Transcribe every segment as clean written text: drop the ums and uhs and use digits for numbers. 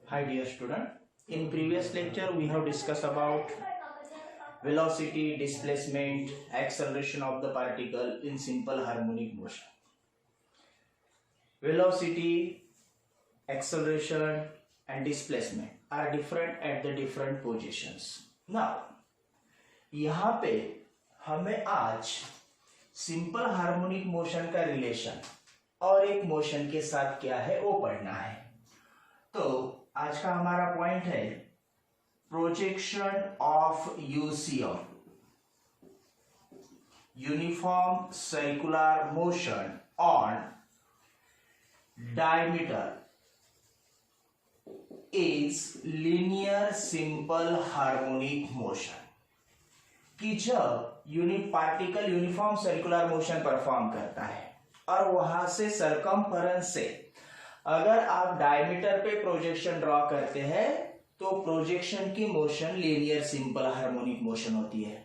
Hi dear student, in previous lecture we have discussed about velocity, displacement, acceleration of the particle in simple harmonic motion. Velocity, acceleration and displacement are different at the different positions. Now, यहाँ पे हमें आज simple harmonic motion का relation और एक motion के साथ क्या है वो पढ़ना है। तो आज का हमारा पॉइंट है projection of UCM, uniform circular motion on diameter is linear simple harmonic motion. कि जब particle uniform circular motion perform करता है और वहां से सरकमफेरेंस से अगर आप डायमीटर पे प्रोजेक्शन ड्रॉ करते हैं तो प्रोजेक्शन की motion linear simple harmonic motion होती है।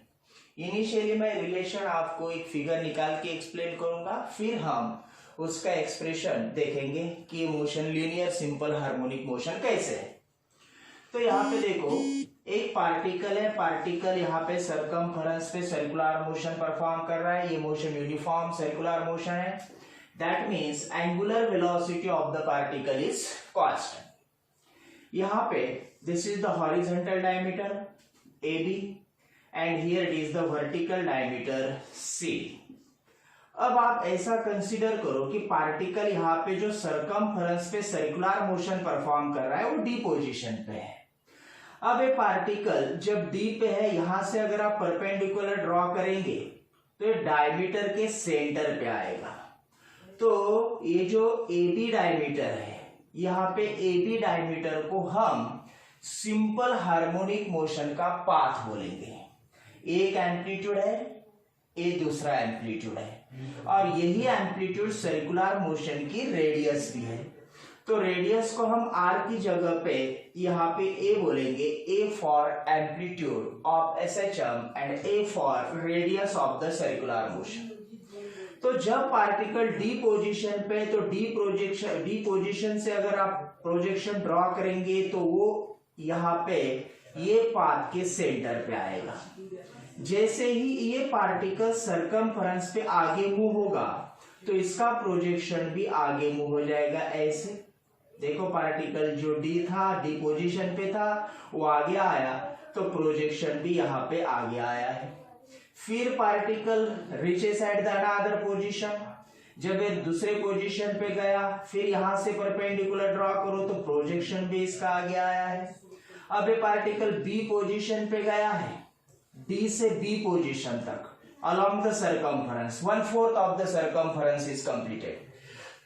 इनिशियली मैं रिलेशन आपको एक फिगर निकाल के एक्सप्लेन करूंगा, फिर हम उसका एक्सप्रेशन देखेंगे कि motion linear simple harmonic motion कैसे है। तो यहाँ पे देखो, एक पार्टिकल है, पार्टिकल यहाँ पे सरकमफेरेंस पे सर्कुलर मोशन परफॉर्म कर रहा है। ये मोशन यूनिफॉर्म सर्कुलर मोशन है। That means angular velocity of the particle is constant. यहाँ पे this is the horizontal diameter AB and here it is the vertical diameter C. अब आप ऐसा कंसीडर करो कि पार्टिकल यहाँ पे जो सरकमफेरेंस पे सर्कुलर मोशन परफॉर्म कर रहा है वो डी पोजीशन पे है। अब ये पार्टिकल जब डी पे है, यहां से अगर आप परपेंडिकुलर ड्रॉ करेंगे तो ये डायमीटर के सेंटर पे आएगा। तो ये जो AB डायमीटर है, यहाँ पे AB डायमीटर को हम सिंपल हार्मोनिक मोशन का पाथ बोलेंगे। एक एम्पलीट्यूड है, ये दूसरा एम्पलीट्यूड है और यही एम्पलीट्यूड सर्कुलर मोशन की रेडियस भी है। तो रेडियस को हम R की जगह पे यहाँ पे A बोलेंगे, A for amplitude of SHM and A for radius of the circular motion. तो जब पार्टिकल डी पोजीशन पे, तो डी पोजीशन से अगर आप प्रोजेक्शन ड्रॉ करेंगे तो वो यहाँ पे ये पाथ के सेंटर पे आएगा। जैसे ही ये पार्टिकल सरकमफेरेंस पे आगे मूव होगा तो इसका प्रोजेक्शन भी आगे मूव हो जाएगा। ऐसे देखो, पार्टिकल जो डी था, डी पोजीशन पे था, वो आगे आया तो प्रोजेक्शन भी यहाँ पे आगे आया है। फिर particle reaches at the another position, जब ये दूसरे पोजीशन पे गया, फिर यहां से परपेंडिकुलर ड्रॉ करो तो प्रोजेक्शन भी इसका आगे आया है। अब ये पार्टिकल बी पोजीशन पे गया है, डी से बी पोजीशन तक along the circumference, 1/4 of the circumference is completed.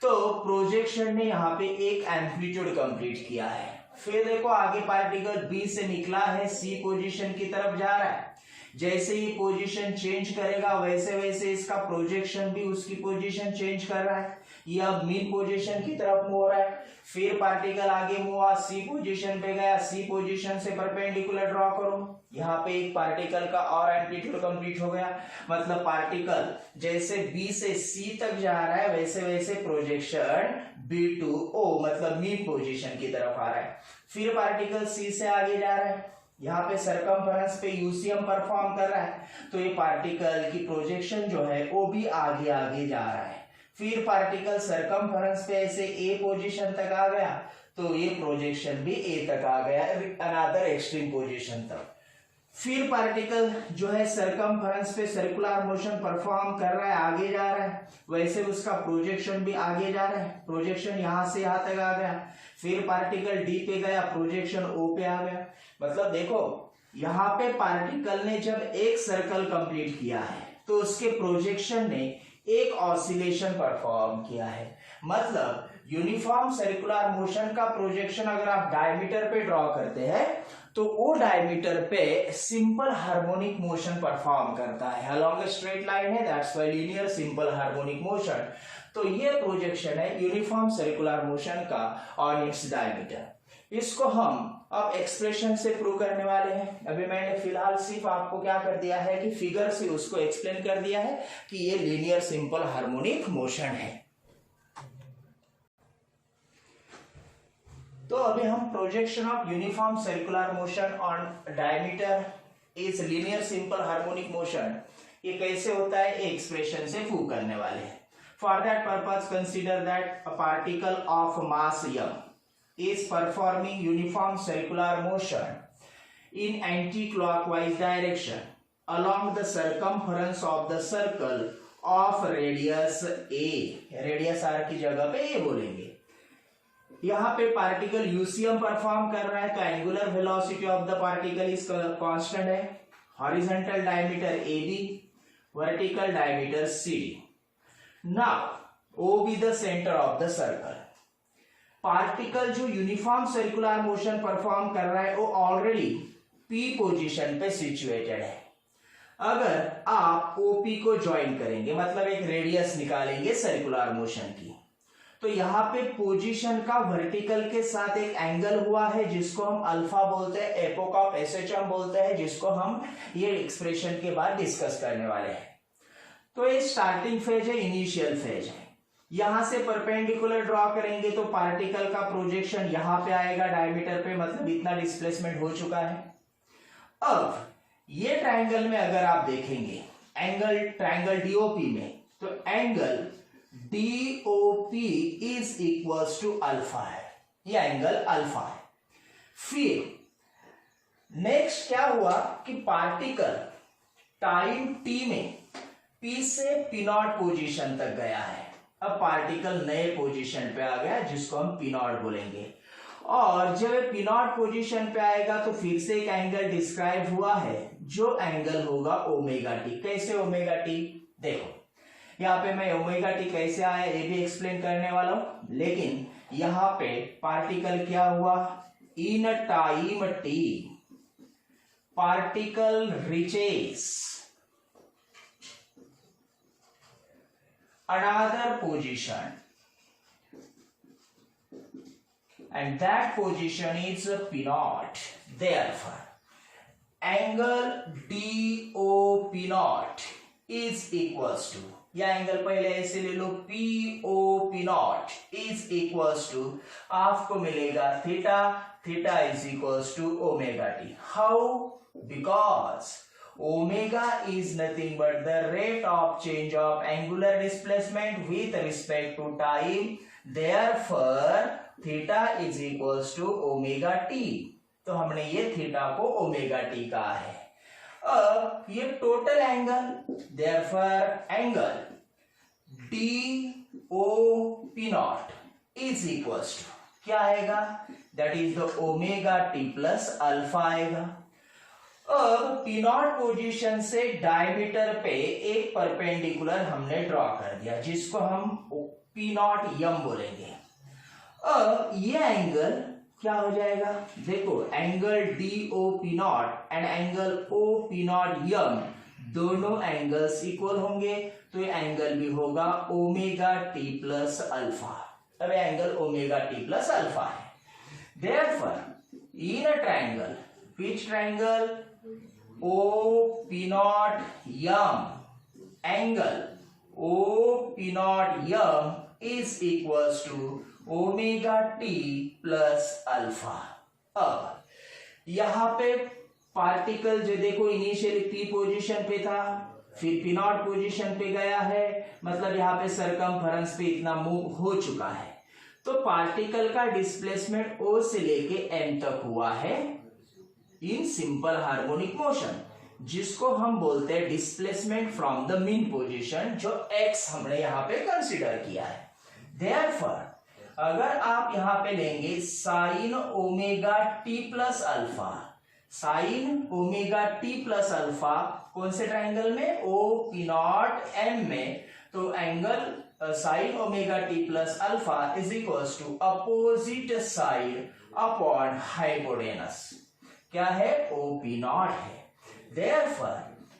तो प्रोजेक्शन ने यहाँ पे एक एम्पलीट्यूड कंप्लीट किया है। फिर देखो, आगे पार्टिकल बी से निकला है, सी पोजीशन की तरफ जा रहा है। जैसे ही पोजीशन चेंज करेगा वैसे वैसे इसका प्रोजेक्शन भी उसकी पोजीशन चेंज कर रहा है। ये अब मीन पोजीशन की तरफ मूव हो रहा है। फिर पार्टिकल आगे मूव हुआ, सी पोजीशन पे गया, सी पोजीशन से परपेंडिकुलर ड्रॉ करो, यहाँ पे एक पार्टिकल का और एम्पलीट्यूड कंप्लीट हो गया। मतलब पार्टिकल जैसे बी से सी तक जा रहा है वैसे वैसे प्रोजेक्शन बी टू ओ मतलब मीन पोजीशन की तरफ आ रहा है। फिर पार्टिकल सी से आगे जा रहा है, यहाँ पे सरकमफेरेंस पे यूसीएम परफॉर्म कर रहा है, तो ये पार्टिकल की प्रोजेक्शन जो है वो भी आगे आगे जा रहा है। फिर पार्टिकल सरकमफेरेंस पे ऐसे ए पोजीशन तक आ गया तो ये प्रोजेक्शन भी ए तक आ गया, अनदर एक्सट्रीम पोजीशन तक। फिर पार्टिकल जो है सरकमफेरेंस पे सर्कुलर मोशन परफॉर्म कर रहा है, आगे जा रहा है, वैसे उसका प्रोजेक्शन भी आगे जा रहा है। प्रोजेक्शन यहां से यहां तक आ गया। फिर पार्टिकल डी पे गया, प्रोजेक्शन ओ पे आ गया। मतलब देखो, यहाँ पे पार्टिकल ने जब एक सर्कल कंप्लीट किया है तो उसके प्रोजेक्शन ने एक ऑसिलेशन परफॉर्म किया है। मतलब यूनिफॉर्म सर्कुलर मोशन का प्रोजेक्शन अगर आप डायमीटर पे ड्रॉ करते हैं तो वो डायमीटर पे सिंपल हार्मोनिक मोशन परफॉर्म करता है। अलोंग ए स्ट्रेट लाइन है, that's why linear simple harmonic motion. तो ये प्रोजेक्शन है यूनिफॉर्म सर्कुलर मोशन का ऑन इट्स डायमीटर। इसको हम अब एक्सप्रेशन से प्रूव करने वाले हैं। अभी मैंने फिलहाल सिर्फ आपको क्या कर दिया है कि फिगर से उसको एक्सप्लेन कर दिया है कि ये लीनियर सिंपल हार्मोनिक मोशन है। तो अभी हम projection of uniform circular motion on diameter is linear simple harmonic motion ये कैसे होता है एक्सप्रेशन से प्रूव करने वाले हैं। For that purpose consider that a particle of mass m is performing uniform circular motion in anti-clockwise direction along the circumference of the circle of radius a। Radius r की जगह पे a बोलेंगे। यहाँ पे particle UCM perform कर रहा है तो angular velocity of the particle is constant है। Horizontal diameter AB, vertical diameter CD। Now O be the centre of the circle. Particle जो यूनिफॉर्म सर्कुलर मोशन परफॉर्म कर रहा है वो ऑलरेडी P पोजीशन पे सिचुएटेड है। अगर आप OP को ज्वाइन करेंगे मतलब एक रेडियस निकालेंगे सर्कुलर मोशन की, तो यहाँ पे पोजीशन का वर्टिकल के साथ एक एंगल हुआ है जिसको हम अल्फा बोलते हैं, एपोक ऑफ SHM बोलते हैं, जिसको हम ये एक्सप्रेशन के बाद डिस्कस करने वाले हैं। तो ये स्टार्टिंग फेज है, इनिशियल फेज है। यहां से परपेंडिकुलर ड्रॉ करेंगे तो पार्टिकल का प्रोजेक्शन यहां पे आएगा डायमीटर पे, मतलब इतना डिस्प्लेसमेंट हो चुका है। अब ये ट्रायंगल में अगर आप देखेंगे एंगल ट्रायंगल DOP में, तो angle DOP is equals to alpha है, ये एंगल अल्फा है। फिर नेक्स्ट क्या हुआ कि पार्टिकल टाइम t में P से P0 पोजीशन तक गया है। अब पार्टिकल नए पोजीशन पे आ गया जिसको हम P0 बोलेंगे, और जब P0 पोजीशन पे आएगा तो फिर से एक एंगल डिस्क्राइब हुआ है जो एंगल होगा ओमेगा टी। कैसे ओमेगा टी? देखो यहाँ पे मैं ओमेगा टी कैसे आया ये भी एक्सप्लेन करने वाला हूं, लेकिन यहाँ पे पार्टिकल क्या हुआ, in time t particle reaches another position and that position is P0. Therefore angle DOP0 is equals to, या एंगल पहले ऐसे ले लो, POP0 is equals to आपको मिलेगा theta, theta is equals to omega T. How? Because omega is nothing but the rate of change of angular displacement with respect to time, therefore theta is equals to omega t। तो हमने ये theta को omega T कहा है। अब ये total angle, therefore angle DOP0 is equals to क्या आएगा, that is the omega T plus alpha आएगा। अब P0 पोजीशन से डायमीटर पे एक परपेंडिकुलर हमने ड्रॉ कर दिया जिसको हम P0M बोलेंगे। अब ये एंगल क्या हो जाएगा, देखो angle DOP0 and angle OP0M दोनों एंगल्स इक्वल होंगे, तो ये एंगल भी होगा ओमेगा टी प्लस अल्फा। अब angle omega T plus alpha है। Therefore in a triangle, which triangle? OP0M, angle OP0M is equals to omega t plus alpha. अब यहां पे पार्टिकल जो देखो इनिशियली P पोजीशन पे था, फिर P0 पोजीशन पे गया है, मतलब यहाँ पे सरकमफेरेंस पे इतना मूव हो चुका है। तो पार्टिकल का डिस्प्लेसमेंट O से लेके M तक हुआ है इन सिंपल हार्मोनिक मोशन, जिसको हम बोलते हैं displacement from the mean position, जो x हमने यहाँ पे कंसीडर किया है। Therefore अगर आप यहाँ पे लेंगे sine omega T plus alpha, sine omega T plus alpha कौन से ट्राइंगल में, OP0M में, तो angle sine omega T plus alpha is equals to opposite side upon hypotenuse, क्या है, OP0 है। Therefore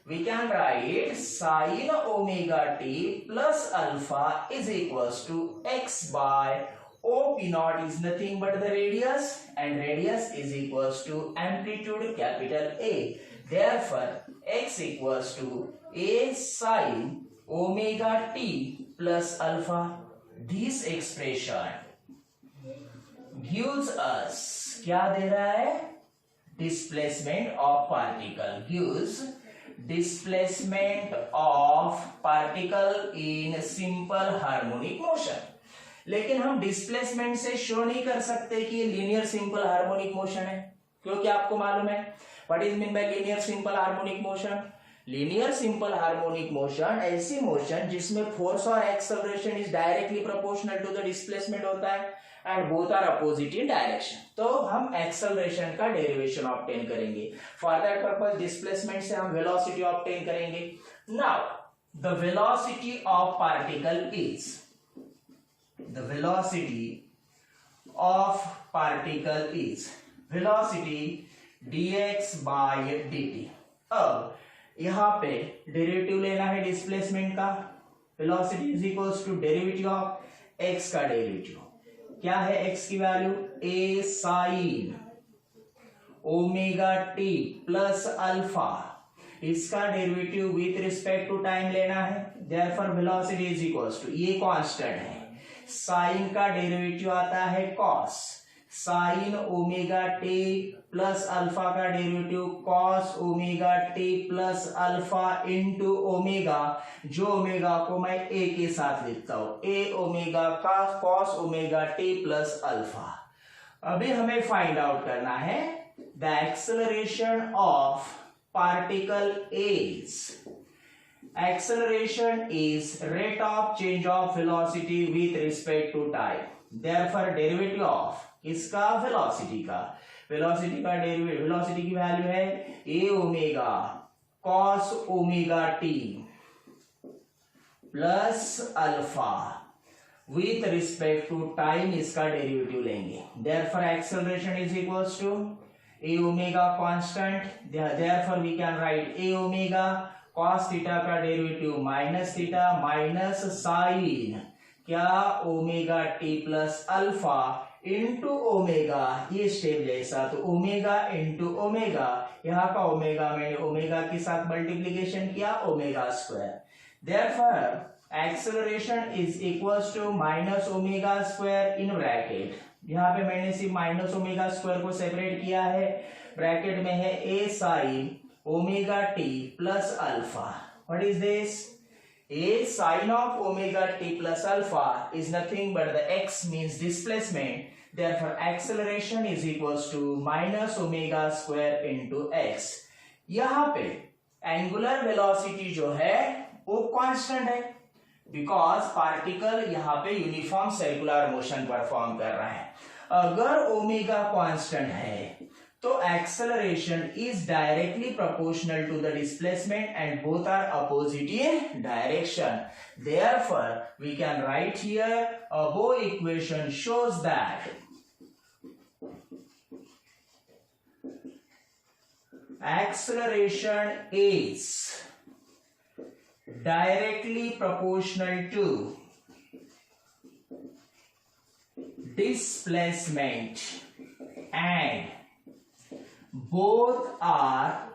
we can write sin omega t plus alpha is equals to x by OP0 is nothing but the radius, and radius is equals to amplitude capital A. Therefore x equals to a sin omega t plus alpha. This expression gives us, क्या दे रहा है? Displacement of particle, gives displacement of particle in simple harmonic motion. लेकिन हम displacement से show नहीं कर सकते कि ये लीनियर सिंपल हार्मोनिक मोशन है, क्योंकि आपको मालूम है what is mean by linear simple harmonic motion. Linear simple harmonic motion ऐसी मोशन जिसमें फोर्स और acceleration is directly proportional to the displacement होता है and both are opposite in direction. तो हम एक्सेलरेशन का डेरिवेशन ऑब्टेन करेंगे। फॉर दैट पर्पस डिस्प्लेसमेंट से हम वेलोसिटी ऑब्टेन करेंगे। Now the velocity of particle is, the velocity of particle is velocity dx by dt। अब यहां पे डेरिवेटिव लेना है डिस्प्लेसमेंट का। Velocity is equals to derivative of x का डेरिवेटिव क्या है? x की value a sin omega t plus alpha, इसका derivative with respect to time लेना है। Therefore velocity is equals to, ये कांस्टेंट है, साइन का डेरिवेटिव आता है cos, sine omega T plus alpha का derivative cos omega T plus alpha into omega, जो ओमेगा को मैं ए के साथ लिखता हूं, ए ओमेगा का cos omega T plus alpha. अभी हमें फाइंड आउट करना है the acceleration of particle is, acceleration is rate of change of velocity with respect to time। therefore derivative of इसका वेलोसिटी का, वेलोसिटी का डेरिवेटिव, वेलोसिटी की value है a omega cos omega t plus alpha with respect to time, इसका derivative लेंगे। therefore acceleration is equals to a omega constant, therefore we can write a omega cos theta का derivative minus theta minus sine क्या omega T plus alpha into omega, ये step जैसा, तो omega into omega, यहाँ का omega मैंने omega के साथ मल्टीप्लीकेशन किया omega square. Therefore acceleration is equals to minus omega square in bracket, यहाँ पे मैंने सिर्फ माइनस ओमेगा स्क्वायर को सेपरेट किया है, ब्रैकेट में है A sine omega T plus alpha. What is this? A sin of omega t plus alpha is nothing but the x means displacement, therefore acceleration is equals to minus omega square into x। यहाँ पे angular velocity जो है वो constant है because particle यहाँ पे uniform circular motion perform कर रहा है। अगर ओमेगा constant है तो acceleration is directly proportional to the displacement and both are opposite in direction। therefore we can write here above equation shows that acceleration is directly proportional to displacement and both are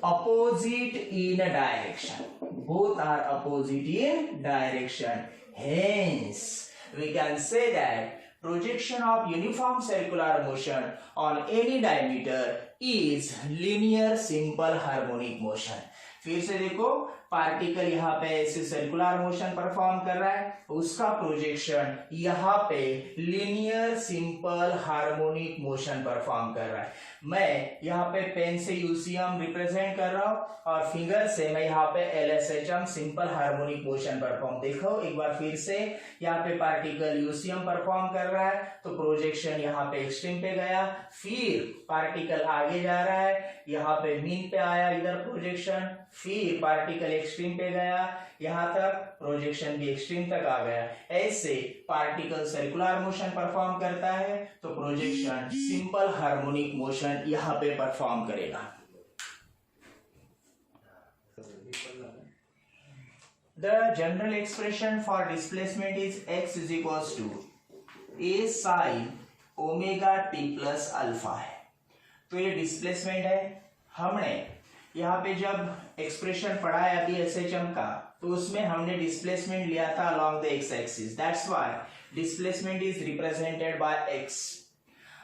opposite in direction, both are opposite in direction। hence we can say that projection of uniform circular motion on any diameter is linear simple harmonic motion। फिर से देखो, particle यहाँ पे ऐसे circular motion perform कर रहा है, उसका प्रोजेक्शन यहाँ पे linear simple harmonic motion perform कर रहा है। मैं यहाँ पे पेन से यूसीएम रिप्रेजेंट कर रहा हूँ और फिंगर से मैं यहाँ पे एलएसएचएम सिंपल हार्मोनिक मोशन परफॉर्म। देखो एक बार फिर से, यहाँ पे पार्टिकल यूसीएम परफॉर्म कर रहा है तो प्रोजेक्शन यहाँ पे एक्सट्रीम पे गया, फिर पार्टिकल आगे जा रहा है, यहाँ पे मीन पे आया इधर प्रोजेक्शन, फिर पार्टिकल एक्सट्रीम पे गया, यहां तक प्रोजेक्शन भी एक्सट्रीम तक आ गया। ऐसे पार्टिकल सर्कुलर मोशन परफॉर्म करता है तो प्रोजेक्शन सिंपल हार्मोनिक मोशन यहां पे परफॉर्म करेगा। The general expression for displacement is x is equals to a sin omega t plus alpha है। तो ये डिस्प्लेसमेंट है। हमने यहाँ पे जब एक्सप्रेशन पढ़ा है अभी एसएचएम का, तो उसमें हमने डिस्प्लेसमेंट लिया था along the x axis, that's why displacement is represented by x.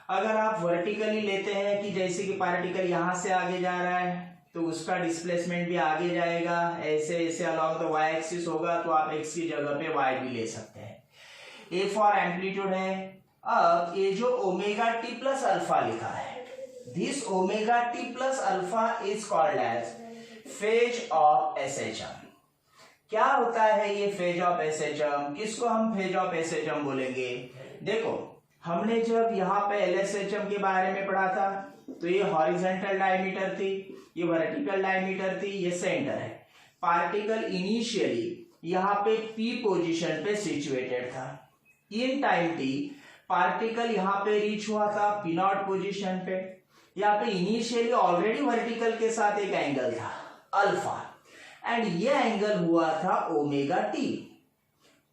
अगर आप वर्टिकली लेते हैं कि जैसे कि पार्टिकल यहां से आगे जा रहा है तो उसका डिस्प्लेसमेंट भी आगे जाएगा, ऐसे ऐसे अलॉन्ग द वाई एक्सिस होगा, तो आप एक्स की जगह पे वाई भी ले सकते हैं। ए फॉर एम्पलीट्यूड है। अब ये जो ओमेगा टी प्लस अल्फा लिखा है, this omega T plus alpha is called as phase of SHM. क्या होता है ये फेज ऑफ एसएचएम? किसको हम फेज ऑफ एसएचएम बोलेंगे? देखो, हमने जब यहाँ पे एलएसएचएम के बारे में पढ़ा था तो ये हॉरिजॉन्टल डायमीटर थी, ये वर्टिकल डायमीटर थी, ये सेंटर है। पार्टिकल इनिशियली यहाँ पे पी पोजीशन पे सिचुएटेड था। इन टाइम टी पार्टिकल यहाँ पे रीच हुआ था पी नॉट पोजीशन पे। यहाँ पे इनिशियली ऑलरेडी वर्टिकल के साथ एक एंगल था अल्फा, एंड ये एंगल हुआ था ओमेगा टी।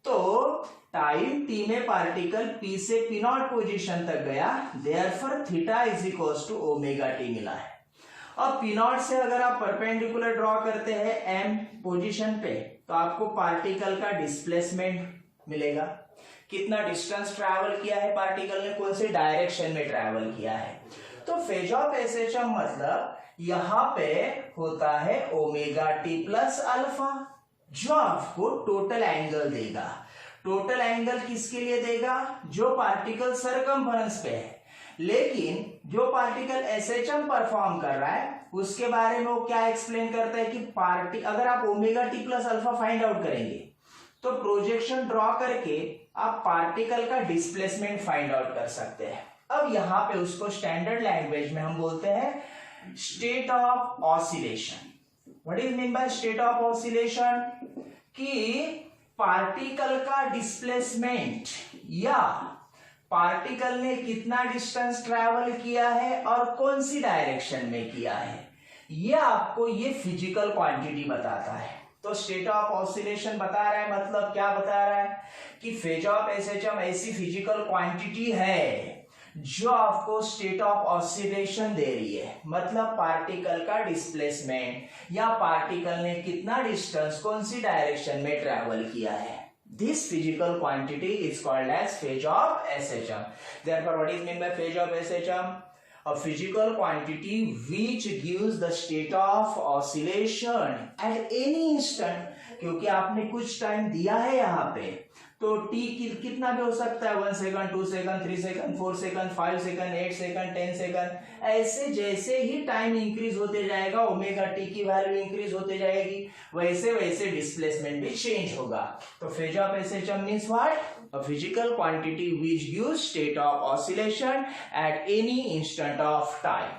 तो टाइम टी में पार्टिकल पी से पी नॉट पोजिशन तक गया, therefore theta is equals to omega t मिला है। अब पी नॉट से अगर आप परपेंडिकुलर ड्रॉ करते हैं एम पोजीशन पे तो आपको पार्टिकल का डिस्प्लेसमेंट मिलेगा, कितना डिस्टेंस ट्रैवल किया है पार्टिकल ने, कौन से डायरेक्शन में ट्रैवल किया है। तो फेज ऑफ एसएचएम मतलब यहां पे होता है ओमेगा टी प्लस अल्फा, जो आपको टोटल एंगल देगा। टोटल एंगल किसके लिए देगा? जो पार्टिकल सरकमफरेंस पे है। लेकिन जो पार्टिकल एसएचएम परफॉर्म कर रहा है उसके बारे में वो क्या एक्सप्लेन करता है कि अगर आप omega T plus alpha find out करेंगे तो प्रोजेक्शन ड्रॉ करके आप पार्टिकल का डिस्प्लेसमेंट फाइंड आउट कर सकते हैं। अब यहां पे उसको स्टैंडर्ड लैंग्वेज में हम बोलते हैं state of oscillation. What is mean by state of oscillation? कि पार्टिकल का डिस्प्लेसमेंट या पार्टिकल ने कितना डिस्टेंस ट्रैवल किया है और कौन सी डायरेक्शन में किया है, ये आपको ये फिजिकल क्वांटिटी बताता है। तो स्टेट ऑफ ऑसिलेशन बता रहा है, मतलब क्या बता रहा है कि फेज ऑफ एसएचएम ऐसी फिजिकल क्वांटिटी है जो आपको स्टेट ऑफ ऑसिलेशन दे रही है, मतलब पार्टिकल का डिस्प्लेसमेंट या पार्टिकल ने कितना डिस्टेंस कौन सी डायरेक्शन में ट्रैवल किया है। This physical quantity is called as phase of SHM. Therefore what is mean by phase of SHM? A physical quantity which gives the state of oscillation at any instant, क्योंकि आपने कुछ time दिया है यहाँ पे, तो t कितना भी हो सकता है, 1 second, 2 second, 3 second, 4 second, 5 second, 8 second, 10 second. ऐसे जैसे ही टाइम इंक्रीज होते जाएगा, ओमेगा टी की वैल्यू इंक्रीज होते जाएगी, वैसे वैसे डिस्प्लेसमेंट भी चेंज होगा। तो phase of SHM means what? A physical quantity which gives state of oscillation at any instant of time.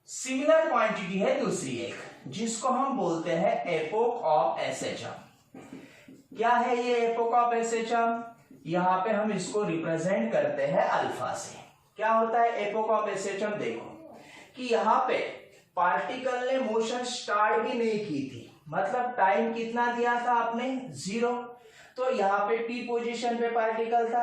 Similar quantity है दूसरी एक, जिसको हम बोलते हैं एपोक ऑफ एसएचएम। क्या है ये एपोक ऑफ एसएचएम? यहां पे हम इसको रिप्रेजेंट करते हैं अल्फा से। क्या होता है एपोक ऑफ एसएचएम? देखो कि यहां पे पार्टिकल ने मोशन स्टार्ट भी नहीं की थी, मतलब टाइम कितना दिया था आपने? 0। तो यहाँ पे पी पोजीशन पे पार्टिकल था,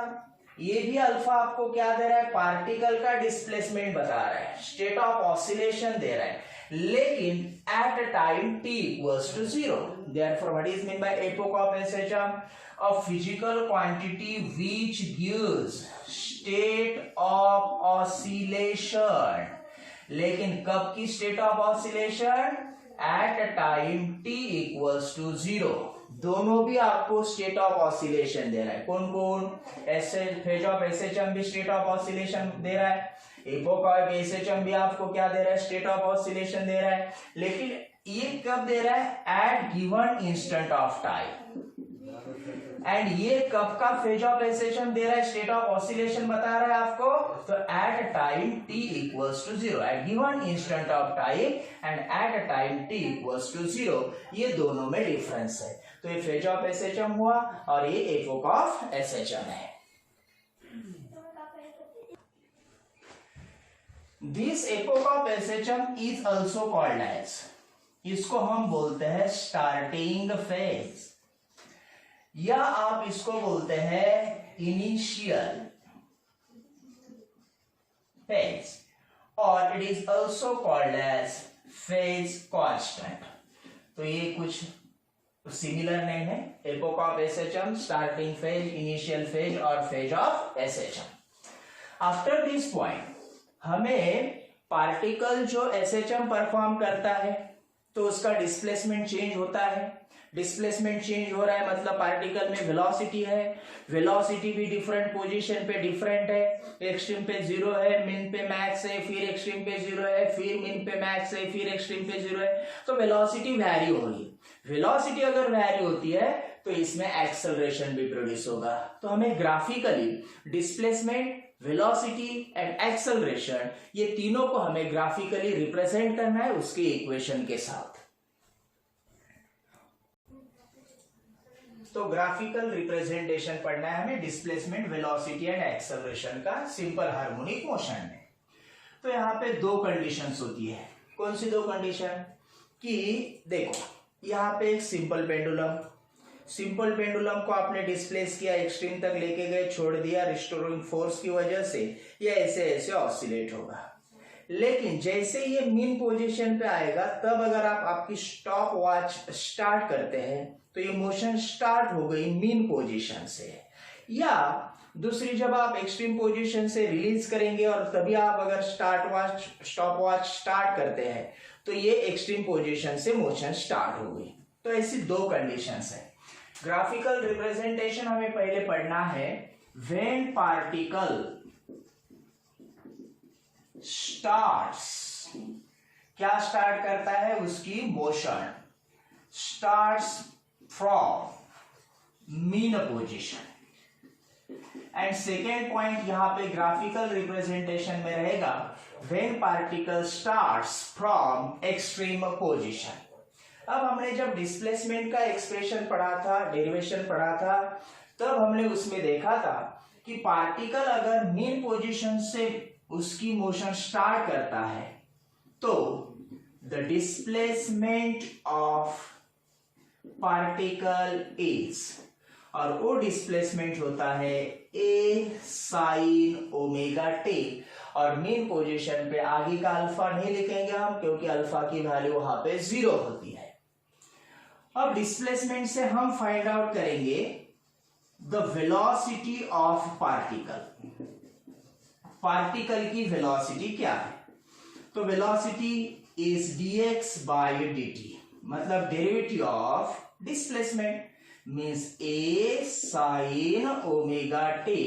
ये भी अल्फा आपको क्या दे रहा है? पार्टिकल का डिस्प्लेसमेंट बता रहा है, स्टेट ऑफ ऑसिलेशन दे रहा है, लेकिन at a time t equals to 0। Therefore what is mean by epoch of SHM? A physical quantity which gives state of oscillation. लेकिन कब की state of oscillation? At a time t equals to 0। दोनों भी आपको state of oscillation दे रहा है। कौन कौन? फेज ऑफ एसएचएम भी स्टेट ऑफ ऑसिलेशन दे रहा है, एपोक ऑफ एसएचएम भी आपको क्या दे रहा है? स्टेट ऑफ ऑसिलेशन दे रहा है। लेकिन ये कब दे रहा है? At given instant of time. And ये कब का फेज ऑफ एसएचएम दे रहा है? स्टेट ऑफ ऑसिलेशन बता रहा है आपको, तो at time t equals to 0, at given instant of time and at time t equals to 0। ये दोनों में डिफरेंस है। तो ये फेज ऑफ एसएचएम हुआ और ये एपोक ऑफ एसएचएम है। This epoch of SHM is also called as, इसको हम बोलते हैं स्टार्टिंग फेज, या आप इसको बोलते हैं इनिशियल फेज, और it is also called as phase constant. तो ये कुछ सिमिलर नेम है, epoch of SHM, starting phase, initial phase और phase of SHM. After this point हमें पार्टिकल जो एसएचएम परफॉर्म करता है तो उसका डिस्प्लेसमेंट चेंज होता है। डिस्प्लेसमेंट चेंज हो रहा है मतलब पार्टिकल में वेलोसिटी है, वेलोसिटी भी डिफरेंट पोजीशन पे डिफरेंट है। एक्सट्रीम पे 0 है, मिन पे मैक्स है, फिर एक्सट्रीम पे 0 है, फिर मिन पे मैक्स है, फिर एक्सट्रीम पे 0 है, तो वेलोसिटी वैरी हो रही है। वेलोसिटी अगर वैरी होती है तो इसमें एक्सेलरेशन भी प्रोड्यूस होगा। तो हमें graphically displacement, velocity and acceleration, ये तीनों को हमें ग्राफिकली रिप्रेजेंट करना है उसके इक्वेशन के साथ। तो ग्राफिकल रिप्रेजेंटेशन पढ़ना है हमें डिस्प्लेसमेंट, वेलोसिटी एंड एक्सेलरेशन का सिंपल हार्मोनिक मोशन में। तो यहाँ पे दो कंडीशंस होती है। कौन सी दो कंडीशन? कि देखो यहाँ पे एक सिंपल पेंडुलम को आपने डिस्प्लेस किया, एक्सट्रीम तक लेके गए, छोड़ दिया, रिस्टोरिंग फोर्स की वजह से ये ऐसे ऐसे ऑसिलेट होगा। लेकिन जैसे ये मीन पोजीशन पे आएगा तब अगर आप आपकी स्टॉप वॉच स्टार्ट करते हैं तो ये मोशन स्टार्ट हो गई मीन पोजीशन से, या दूसरी जब आप एक्सट्रीम पोजीशन से रिलीज करेंगे और तभी आप अगर स्टॉप वॉच स्टार्ट करते हैं तो ये एक्सट्रीम पोजीशन से मोशन स्टार्ट हो गई। तो ऐसी दो कंडीशंस है। ग्राफिकल रिप्रेजेंटेशन हमें पहले पढ़ना है। व्हेन पार्टिकल स्टार्ट्स, क्या स्टार्ट करता है? उसकी motion starts from mean position. And second point यहां पे ग्राफिकल रिप्रेजेंटेशन में रहेगा when particle starts from extreme position. अब हमने जब डिस्प्लेसमेंट का एक्सप्रेशन पढ़ा था, डेरिवेशन पढ़ा था, तब हमने उसमें देखा था कि पार्टिकल अगर मीन पोजीशन से उसकी मोशन स्टार्ट करता है तो the displacement of particle is, और वो डिस्प्लेसमेंट होता है ए साइन ओमेगा टी। और मीन पोजीशन पे आगे का अल्फा नहीं लिखेंगे हम क्योंकि अल्फा की वैल्यू वहां पे 0 होती है। अब डिस्प्लेसमेंट से हम फाइंड आउट करेंगे the velocity of particle. Particle की वेलोसिटी क्या है? तो velocity is dx by dt, मतलब derivative of displacement means a sin omega t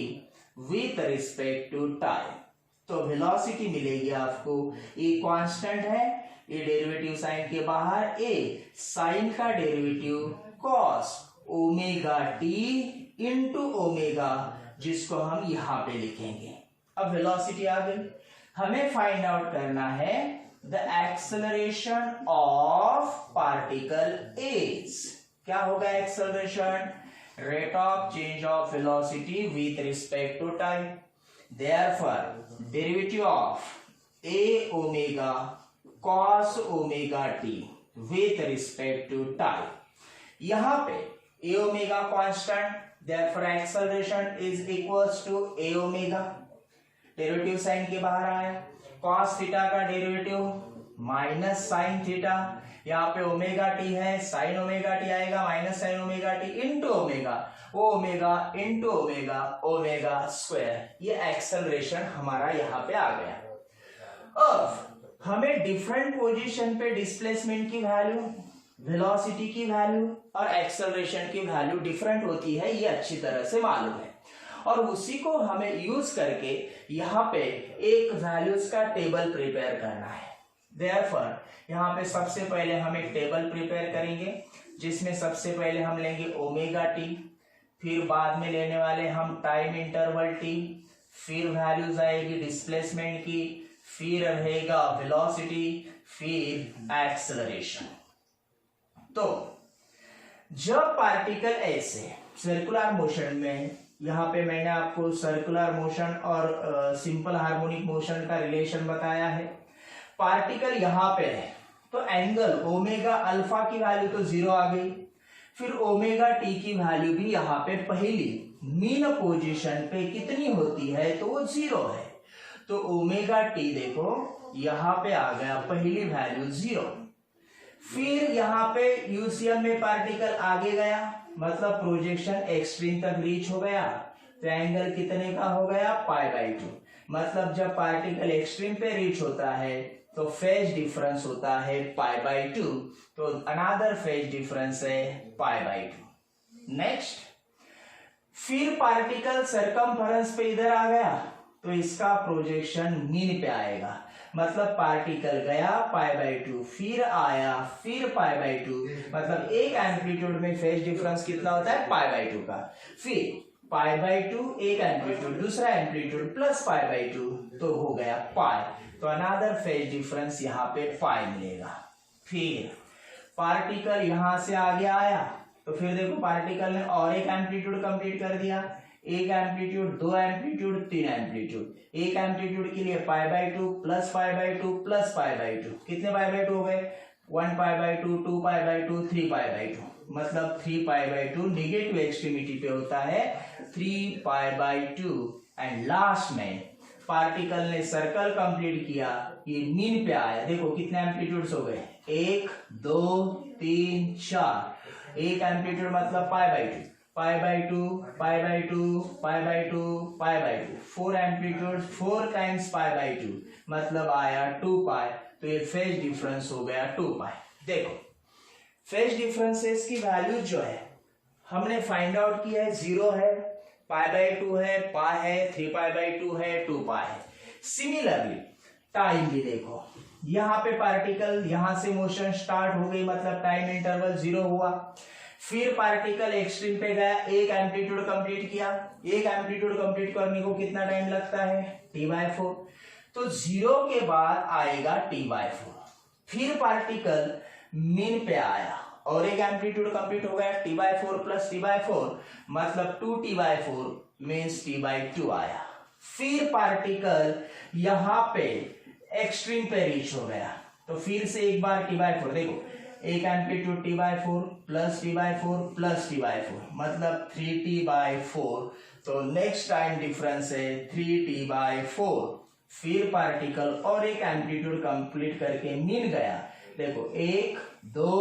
with respect to time. तो वेलोसिटी मिलेगी आपको, ए कांस्टेंट है, ए डेरिवेटिव साइन के बाहर, ए साइन का derivative cos omega T into omega, जिसको हम यहां पे लिखेंगे। अब वेलोसिटी आ गई, हमें फाइंड आउट करना है the acceleration of particle is. क्या होगा acceleration? Rate of change of velocity with respect to time. Therefore derivative of A omega cos omega T with respect to time. यहां पे A omega constant, therefore acceleration is equals to A omega, derivative sine के बाहर आया, cos theta का derivative minus sine theta, यहाँ पे omega T है, sine omega T आएगा minus sine omega T into omega, वो omega into omega, omega square. ये एक्सेलरेशन हमारा यहाँ पे आ गया। अब हमें डिफरेंट पोजीशन पे डिस्प्लेसमेंट की वैल्यू, वेलोसिटी की वैल्यू और एक्सेलरेशन की वैल्यू डिफरेंट होती है, ये अच्छी तरह से मालूम है, और उसी को हमें यूज करके यहाँ पे एक वैल्यूज का टेबल प्रिपेयर करना है। देयरफॉर यहाँ पे सबसे पहले हम एक टेबल प्रिपेयर करेंगे जिसमें सबसे पहले हम लेंगे ओमेगा टी, फिर बाद में लेने वाले हम टाइम इंटरवल टी, फिर वैल्यूज आएगी डिस्प्लेसमेंट की, फिर रहेगा वेलोसिटी, फिर एक्सेलरेशन। तो जब पार्टिकल ऐसे सर्कुलर मोशन में, यहाँ पे मैंने आपको सर्कुलर मोशन और सिंपल हार्मोनिक मोशन का रिलेशन बताया है। पार्टिकल यहाँ पे है तो एंगल ओमेगा अल्फा की वैल्यू तो 0 आ गई, फिर ओमेगा टी की वैल्यू भी यहाँ पे पहली मीन पोजीशन पे कितनी होती है तो वो 0 है। तो ओमेगा टी देखो यहाँ पे आ गया पहली वैल्यू 0। फिर यहाँ पे यूसीएम में पार्टिकल आगे गया, मतलब प्रोजेक्शन एक्सट्रीम तक रीच हो गया, तो एंगल कितने का हो गया? π/2, मतलब जब पार्टिकल एक्सट्रीम पे रीच होता है तो फेज डिफरेंस होता है π/2, तो अनदर फेज डिफरेंस है π/2। नेक्स्ट, फिर पार्टिकल सरकमफेरेंस पे इधर आ गया तो इसका प्रोजेक्शन मीन पे आएगा, मतलब पार्टिकल गया π/2, फिर आया, फिर π/2, मतलब एक एम्पलीट्यूड में फेज डिफरेंस कितना होता है π/2 का, फिर π/2 एक एम्पलीट्यूड, दूसरा एम्पलीट्यूड प्लस π/2 तो हो गया पाई, तो अनदर फेज डिफरेंस यहाँ पे पाई मिलेगा। फिर पार्टिकल यहां से आगे आया तो फिर देखो पार्टिकल ने और एक एम्पलीट्यूड कंप्लीट कर दिया, एक एम्पलीट्यूड, दो एम्पलीट्यूड, तीन एम्पलीट्यूड, एक एम्पलीट्यूड के लिए π/2 प्लस π/2 प्लस π/2, कितने π/2 हो गए, 1 π/2, 2 π/2, 3 π/2, मतलब 3 π/2 निगेटिव एक्सट्रीमिटी पे होता है 3 π/2। एंड लास्ट में पार्टिकल ने सर्कल कंप्लीट किया, ये मीन पे आया, देखो कितने एम्पलीट्यूड्स हो गए, 1 2 3 4, एक एम्पलीट्यूड मतलब π/2, π/2 π/2 π/2 π/2, 4 एम्पलीट्यूड 4 टाइम्स π/2 मतलब आया 2 पाई, तो ये फेज डिफरेंस हो गया 2 पाई। देखो फेज डिफरेंसेस की वैल्यू जो है हमने फाइंड आउट किया है, 0 है, π/2 है, पाई है, 3 π/2 है, 2 पाई है। सिमिलरली टाइम भी देखो, यहाँ पे पार्टिकल यहां से मोशन स्टार्ट हो गई, मतलब टाइम इंटरवल 0 हुआ, फिर पार्टिकल एक्सट्रीम पे गया, एक एम्पलीट्यूड कंप्लीट किया, एक एम्पलीट्यूड कंप्लीट करने को कितना टाइम लगता है t/4, तो 0 के बाद आएगा t/4, फिर पार्टिकल मीन पे आया और एक एम्पलीट्यूड कंप्लीट हो गया t/4 प्लस t/4 मतलब 2t/4 मीन्स t/2 आया, फिर पार्टिकल यहां पे एक्सट्रीम पे रीच हो गया, तो फिर से एक बार t/4, देखो एक amplitude t/4 plus t/4 plus t/4 मतलब 3t/4, तो नेक्स्ट टाइम डिफरेंस है 3t/4, फिर पार्टिकल और एक एम्पलीट्यूड कंप्लीट करके मीन गया, देखो 1 2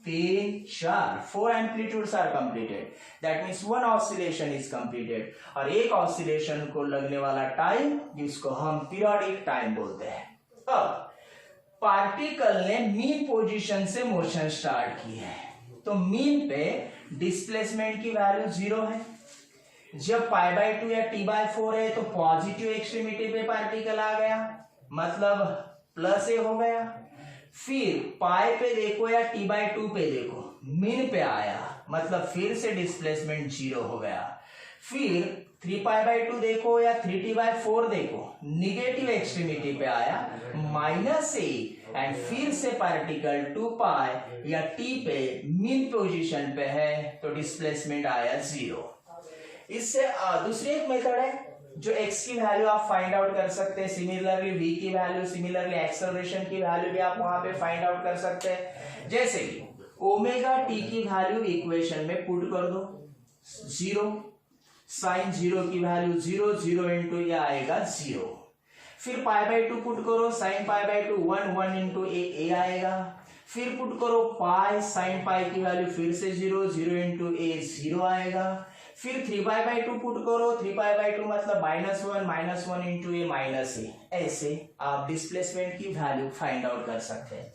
3 4, 4 amplitudes are completed, that means 1 oscillation is completed, और एक ऑसिलेशन को लगने वाला टाइम जिसको हम पीरियोडिक टाइम बोलते हैं। अब पार्टिकल ने मीन पोजीशन से मोशन स्टार्ट की है, तो मीन पे डिस्प्लेसमेंट की वैल्यू 0 है, जब π/2 या t/4 है तो पॉजिटिव एक्सट्रीमिटी पे पार्टिकल आ गया, मतलब प्लस ए हो गया, फिर पाई पे देखो या t/2 पे देखो, मीन पे आया, मतलब फिर से डिस्प्लेसमेंट 0 हो गया, फिर 3π/2 देखो या 3t/4 देखो, निगेटिव एक्सट्रीमिटी पे आया -a, एंड फिर से पार्टिकल 2 पाई या t पे मीन पोजीशन पे है तो डिस्प्लेसमेंट आया 0। इससे दूसरी एक मेथड है जो x की वैल्यू आप फाइंड आउट कर सकते हैं, सिमिलरली v की वैल्यू, सिमिलरली एक्सेलरेशन की वैल्यू भी आप वहां पे फाइंड आउट कर सकते हैं, जैसे कि ओमेगा t की वैल्यू इक्वेशन में पुट कर दो, 0 साइन 0 की वैल्यू 0, 0 इंटू ये आएगा 0, फिर π/2 पुट करो, साइन π/2 1, 1 इंटू ए आएगा, फिर पुट करो पाई, साइन पाई की वैल्यू फिर से 0, 0 इंटू ए 0 आएगा, फिर 3π/2 पुट करो, 3π/2 मतलब -1 इंटू ए माइनस ए, ऐसे आप डिस्प्लेसमेंट की वैल्यू फाइंड आउट कर सकते हैं।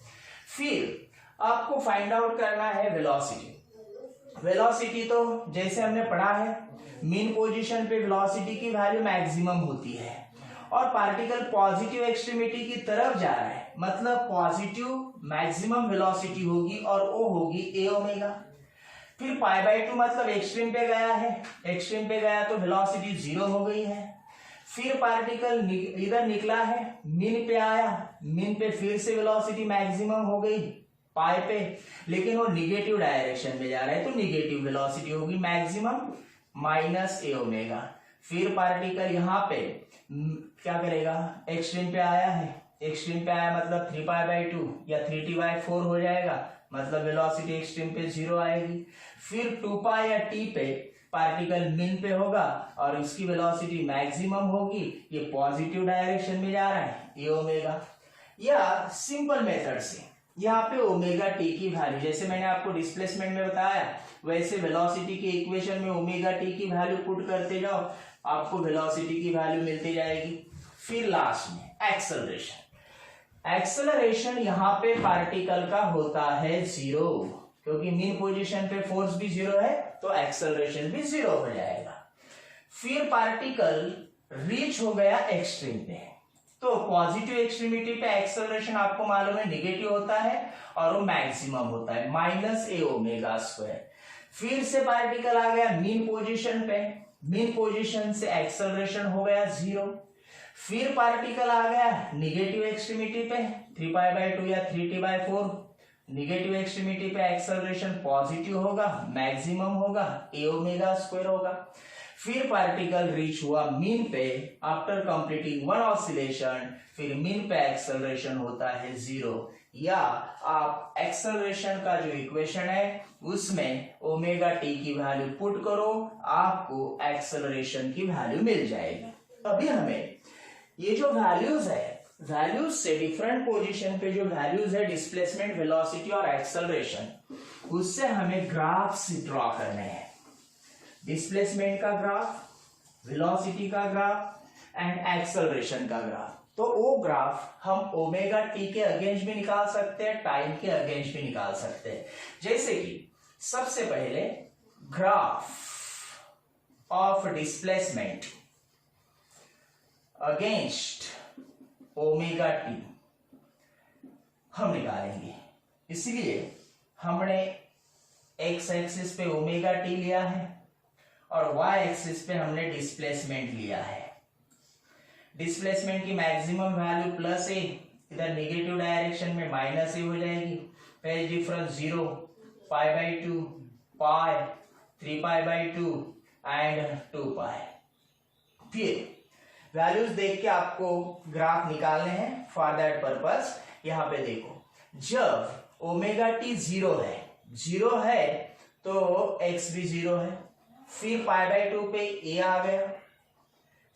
फिर आपको फाइंड आउट करना है वेलोसिटी। वेलोसिटी तो जैसे हमने पढ़ा है, मीन पोजीशन पे वेलोसिटी की वैल्यू मैक्सिमम होती है और पार्टिकल पॉजिटिव एक्सट्रीमिटी की तरफ जा रहा है, मतलब पॉजिटिव मैक्सिमम वेलोसिटी होगी और वो होगी ए ओमेगा। फिर π/2 मतलब एक्सट्रीम पे गया है, एक्सट्रीम पे गया तो वेलोसिटी 0 हो गई है, फिर पार्टिकल इधर निकला है, मीन पे आया, मीन पे फिर से वेलोसिटी मैक्सिमम हो गई पाई पे, लेकिन वो निगेटिव डायरेक्शन में जा रहा है तो निगेटिव वेलोसिटी होगी मैक्सिमम -a ओमेगा। फिर पार्टिकल यहाँ पे क्या करेगा, एक्सट्रीम पे आया है, एक्सट्रीम पे आया मतलब 3π/2 या 3t/4 हो जाएगा, मतलब वेलोसिटी एक्सट्रीम पे 0 आएगी, फिर 2 पाई या t पे पार्टिकल मीन पे होगा और इसकी वेलोसिटी मैक्सिमम होगी, ये पॉजिटिव डायरेक्शन में जा रहा है ये ओमेगा। या सिंपल मेथड से यहाँ पे ओमेगा टी की वैल्यू, जैसे मैंने आपको डिस्प्लेसमेंट में बताया वैसे वेलोसिटी के इक्वेशन में ओमेगा टी की वैल्यू पुट करते जाओ, आपको वेलोसिटी की वैल्यू मिलती जाएगी। फिर लास्ट में एक्सेलरेशन। एक्सेलरेशन यहां पे पार्टिकल का होता है जीरो, क्योंकि मीन पोजीशन पे फोर्स भी जीरो है तो एक्सेलरेशन भी जीरो हो जाएगा। फिर पार्टिकल रीच हो गया एक्सट्रीम पे, तो पॉजिटिव एक्सट्रीमिटी पे एक्सेलरेशन आपको मालूम है नेगेटिव होता है और वो मैक्सिमम होता है -a⍵²। फिर से पार्टिकल आ गया मीन पोजीशन पे, मीन पोजीशन से एक्सेलरेशन हो गया जीरो। फिर पार्टिकल आ गया निगेटिव एक्सट्रीमिटी पे 3π/2 या 3t/4, निगेटिव एक्सट्रीमिटी पे एक्सेलरेशन पॉजिटिव होगा, मैक्सिमम होगा, a⍵² होगा। फिर पार्टिकल रीच हुआ मीन पे आफ्टर कंप्लीटिंग वन ऑसिलेशन, फिर मीन पे एक्सेलरेशन होता है जीरो। या आप एक्सेलरेशन का जो इक्वेशन है उसमें ω_t की वैल्यू पुट करो, आपको एक्सेलरेशन की वैल्यू मिल जाएगी। अभी हमें ये जो वैल्यूज है, वैल्यूज से डिफरेंट पोजीशन पे जो वैल्यूज है डिस्प्लेसमेंट, वेलोसिटी और एक्सेलरेशन, उससे हमें ग्राफ्स ड्रॉ करने हैं। डिस्प्लेसमेंट का ग्राफ, वेलोसिटी का ग्राफ एंड एक्सेलरेशन का ग्राफ। तो वो ग्राफ हम ω_t के अगेंस्ट भी निकाल सकते हैं, टाइम के अगेंस्ट भी निकाल सकते हैं। जैसे कि सबसे पहले graph of displacement against ω_t हम निकालेंगे। इसलिए हमने x एक्सिस पे ω_t लिया है और y एक्सिस पे हमने डिस्प्लेसमेंट लिया है। डिस्प्लेसमेंट की मैक्सिमम वैल्यू +a, इधर नेगेटिव डायरेक्शन में -a हो जाएगी। Phase difference 0, π/2, π, 3π/2 and 2π। फिर वैल्यूज देख के आपको ग्राफ निकालने हैं। फॉर दैट पर्पस यहां पे देखो, जब ω_t जीरो है तो x भी जीरो है। फिर π/2 पे a आ गया,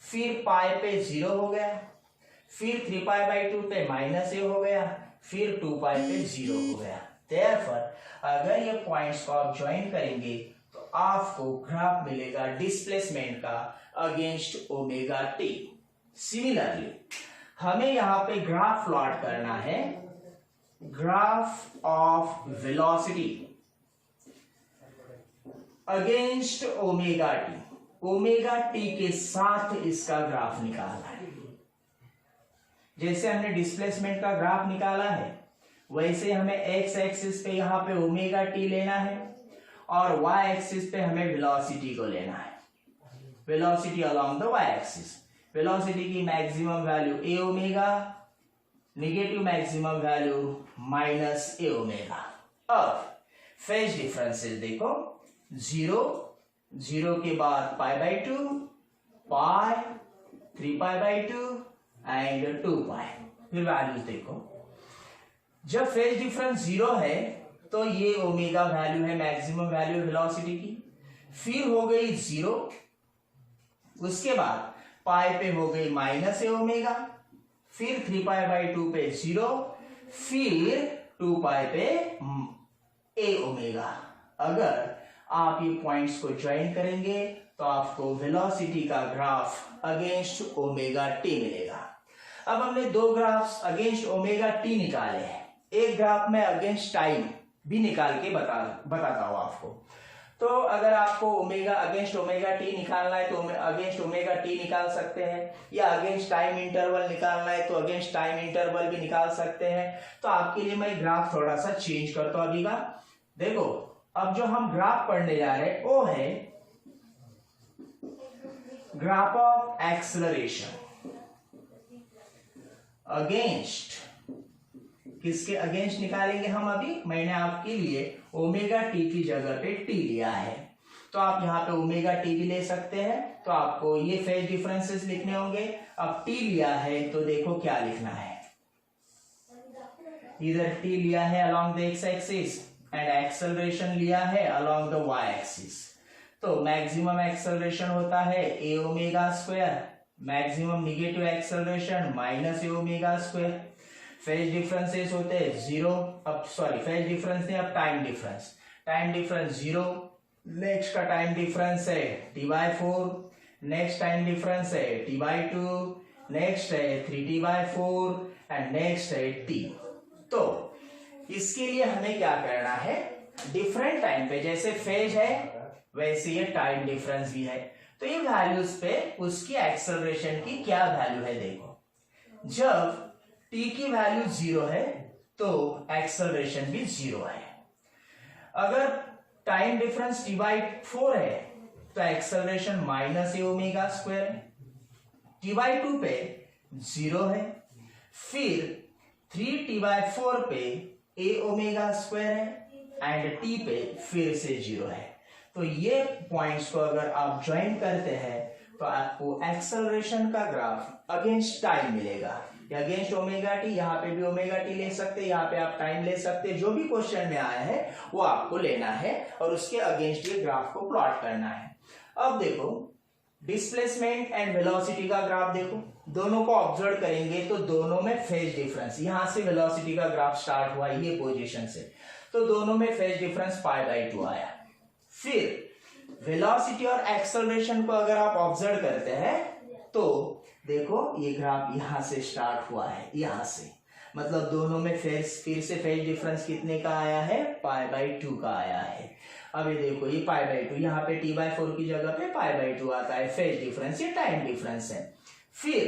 फिर π पे 0 हो गया, फिर 3π/2 पे -a हो गया, फिर 2π पे 0 हो गया। Therefore, अगर ये पॉइंट्स को आप ज्वाइन करेंगे तो आपको ग्राफ मिलेगा डिस्प्लेसमेंट का अगेंस्ट ω_t। सिमिलरली हमें यहां पे ग्राफ प्लॉट करना है, graph of velocity against ω_t। ω_t के साथ इसका ग्राफ निकालना है। जैसे हमने डिस्प्लेसमेंट का ग्राफ निकाला है वैसे हमें x एक्सिस पे यहां पे ω_t लेना है और y एक्सिस पे हमें वेलोसिटी को लेना है। Velocity along the y axis, velocity की maximum value a⍵, negative maximum value -a⍵। अब फेज डिफरेंसेस देखो, 0 के बाद π/2, π, 3π/2 एंड 2π। फिर वैल्यूज देखो, जब फेज डिफरेंस 0 है तो ये ω वैल्यू है, मैक्सिमम वैल्यू वेलोसिटी की। फिर हो गई 0, उसके बाद π पे हो गई -a⍵, फिर 3π/2 पे 0, फिर 2π पे a⍵। अगर आप ये पॉइंट्स को ज्वाइन करेंगे तो आपको वेलोसिटी का ग्राफ अगेंस्ट ω_t मिलेगा। अब हमने दो ग्राफ्स अगेंस्ट ω_t निकाले हैं, एक ग्राफ में अगेंस्ट टाइम भी निकाल के बताता हूं आपको। तो अगर आपको अगेंस्ट ω_t निकालना है तो अगेंस्ट ω_t निकाल सकते हैं, या अगेंस्ट टाइम इंटरवल निकालना है तो अगेंस्ट टाइम इंटरवल भी निकाल सकते हैं। तो आपके लिए मैं ग्राफ थोड़ा सा चेंज करता हूं अभी का। देखो, अब जो हम ग्राफ पढ़ने जा रहे हैं वो है ग्राफ ऑफ एक्सेलरेशन अगेंस्ट, किसके अगेंस्ट निकालेंगे हम अभी। मैंने आपके लिए ω_t की जगह पे t लिया है, तो आप यहाँ पे ω_t भी ले सकते हैं। तो आपको ये फेज डिफरेंसेस लिखने होंगे। अब t लिया है तो देखो क्या लिखना है, इधर t लिया है along the x axis and acceleration लिया है अलोंग द y एक्सिस। तो मैक्सिमम एक्सेलरेशन होता है a⍵², maximum negative acceleration -a⍵²। Phase differences होते हैं 0, अब सॉरी फेज डिफरेंस नहीं, अब time difference. Time difference 0, next का टाइम डिफरेंस है t/4, नेक्स्ट टाइम डिफरेंस है t/2, नेक्स्ट है 3t/4 एंड नेक्स्ट है t। तो इसके लिए हमें क्या करना है, डिफरेंट टाइम पे जैसे फेज है वैसे ये टाइम डिफरेंस भी है, तो ये वैल्यूज पे उसकी एक्सेलरेशन की क्या वैल्यू है देखो। जब t की वैल्यू 0 है तो एक्सेलरेशन भी 0 है। अगर टाइम डिफरेंस t/4 है तो एक्सेलरेशन -a⍵² है। t/2 पे 0 है, फिर 3t/4 पे a⍵² है एंड t पे फिर से 0 है। तो ये पॉइंट्स को अगर आप ज्वाइन करते हैं तो आपको एक्सेलरेशन का ग्राफ अगेंस्ट टाइम मिलेगा। अगेंस्ट ओमेगा टी, यहाँ पे भी ओमेगा टी ले सकते, यहाँ पे आप टाइम ले सकते, जो भी क्वेश्चन में आया है वो आपको लेना है और उसके अगेंस्ट ये ग्राफ को प्लॉट करना है। अब देखो डिस्प्लेसमेंट एंड वेलोसिटी का ग्राफ देखो, दोनों को ऑब्जर्व करेंगे तो दोनों में फेज डिफरेंस, यहां से वेलोसिटी का ग्राफ स्टार्ट हुआ ये पोजीशन से, तो दोनों में फेज डिफरेंस π/2 आया। फिर वेलोसिटी और एक्सेलरेशन को अगर आप ऑब्जर्व करते हैं तो देखो ये ग्राफ यहां से स्टार्ट हुआ है, यहां से, मतलब दोनों में फिर से फेज डिफरेंस कितने का आया है, π/2 का आया है। अब ये देखो ये π/2, यहाँ पे t/4 की जगह पे π/2 आता है, फेज डिफरेंस, ये टाइम डिफरेंस है। फिर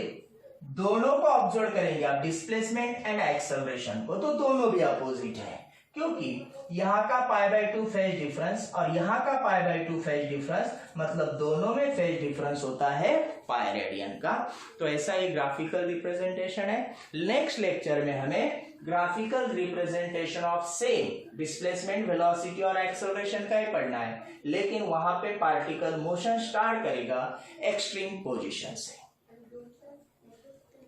दोनों को ऑब्जर्व करेंगे आप डिस्प्लेसमेंट एंड एक्सेलरेशन को, तो दोनों भी अपोजिट है, क्योंकि यहाँ का π/2 फेज डिफरेंस और यहाँ का π/2 फेज डिफरेंस, मतलब दोनों में फेज डिफरेंस होता है पाई रेडियन का। तो ऐसा ये ग्राफिकल रिप्रेजेंटेशन है। नेक्स्ट लेक्चर में हमें graphical representation of same displacement, velocity और एक्सेलरेशन का ही पढ़ना है, लेकिन वहां पे पार्टिकल मोशन स्टार्ट करेगा एक्सट्रीम पोजीशन से।